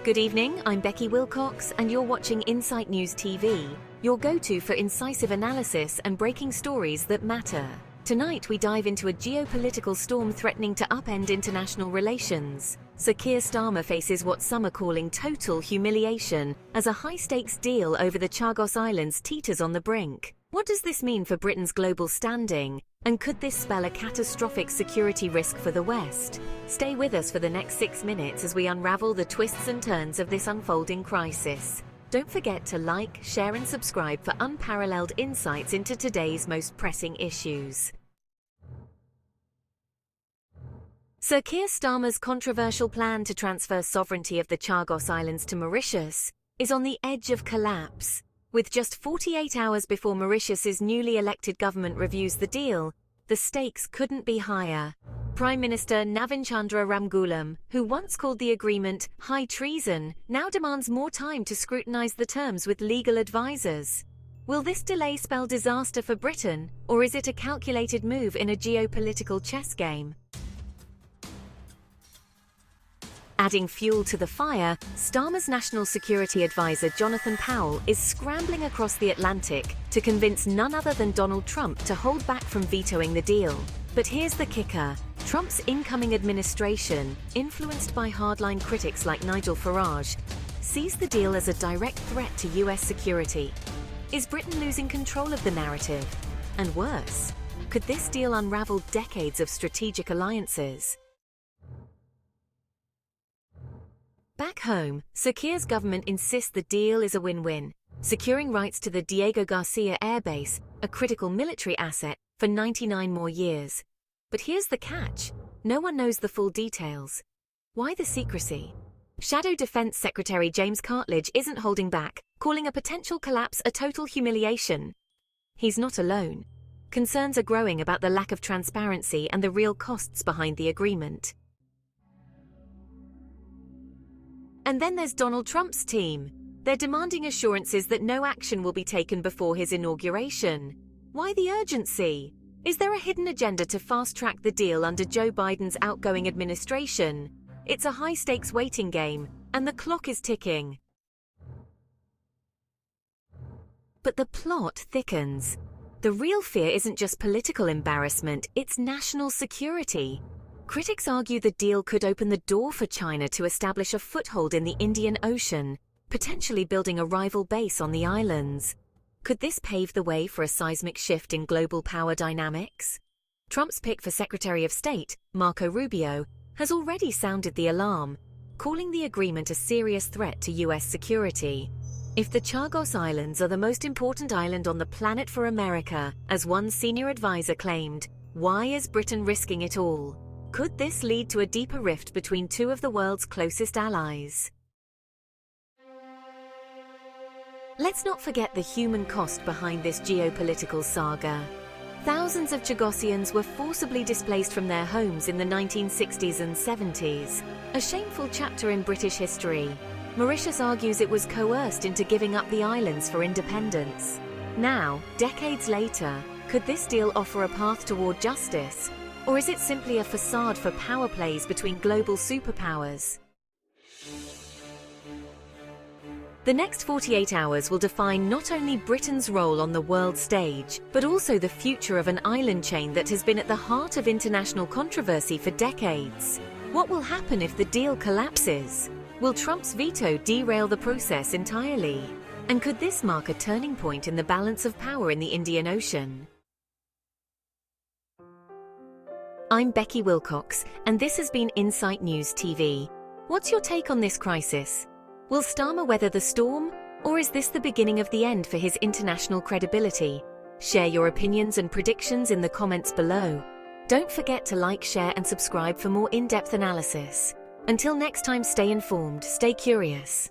Good evening, I'm Becky Wilcox, and you're watching Insight News TV, your go-to for incisive analysis and breaking stories that matter. Tonight we dive into a geopolitical storm threatening to upend international relations. Sir Keir Starmer faces what some are calling total humiliation as a high-stakes deal over the Chagos Islands teeters on the brink. What does this mean for Britain's global standing? And could this spell a catastrophic security risk for the West? Stay with us for the next 6 minutes as we unravel the twists and turns of this unfolding crisis. Don't forget to like, share and subscribe for unparalleled insights into today's most pressing issues. Sir Keir Starmer's controversial plan to transfer sovereignty of the Chagos Islands to Mauritius is on the edge of collapse. With just 48 hours before Mauritius's newly elected government reviews the deal, the stakes couldn't be higher. Prime Minister Navin Chandra Ramgoolam, who once called the agreement high treason, now demands more time to scrutinise the terms with legal advisers. Will this delay spell disaster for Britain, or is it a calculated move in a geopolitical chess game? Adding fuel to the fire, Starmer's national security advisor Jonathan Powell is scrambling across the Atlantic to convince none other than Donald Trump to hold back from vetoing the deal. But here's the kicker. Trump's incoming administration, influenced by hardline critics like Nigel Farage, sees the deal as a direct threat to US security. Is Britain losing control of the narrative? And worse, could this deal unravel decades of strategic alliances? Back home, Sir Keir's government insists the deal is a win-win, securing rights to the Diego Garcia airbase, a critical military asset, for 99 more years. But here's the catch. No one knows the full details. Why the secrecy? Shadow Defense Secretary James Cartledge isn't holding back, calling a potential collapse a total humiliation. He's not alone. Concerns are growing about the lack of transparency and the real costs behind the agreement. And then there's Donald Trump's team. They're demanding assurances that no action will be taken before his inauguration. Why the urgency? Is there a hidden agenda to fast-track the deal under Joe Biden's outgoing administration? It's a high-stakes waiting game, and the clock is ticking. But the plot thickens. The real fear isn't just political embarrassment, it's national security. Critics argue the deal could open the door for China to establish a foothold in the Indian Ocean, potentially building a rival base on the islands. Could this pave the way for a seismic shift in global power dynamics? Trump's pick for Secretary of State, Marco Rubio, has already sounded the alarm, calling the agreement a serious threat to US security. If the Chagos Islands are the most important island on the planet for America, as one senior advisor claimed, why is Britain risking it all? Could this lead to a deeper rift between two of the world's closest allies? Let's not forget the human cost behind this geopolitical saga. Thousands of Chagosians were forcibly displaced from their homes in the 1960s and 70s, a shameful chapter in British history. Mauritius argues it was coerced into giving up the islands for independence. Now, decades later, could this deal offer a path toward justice? Or is it simply a facade for power plays between global superpowers? The next 48 hours will define not only Britain's role on the world stage, but also the future of an island chain that has been at the heart of international controversy for decades. What will happen if the deal collapses? Will Trump's veto derail the process entirely? And could this mark a turning point in the balance of power in the Indian Ocean? I'm Becky Wilcox, and this has been Insight News TV. What's your take on this crisis? Will Starmer weather the storm, or is this the beginning of the end for his international credibility? Share your opinions and predictions in the comments below. Don't forget to like, share, and subscribe for more in-depth analysis. Until next time, stay informed, stay curious.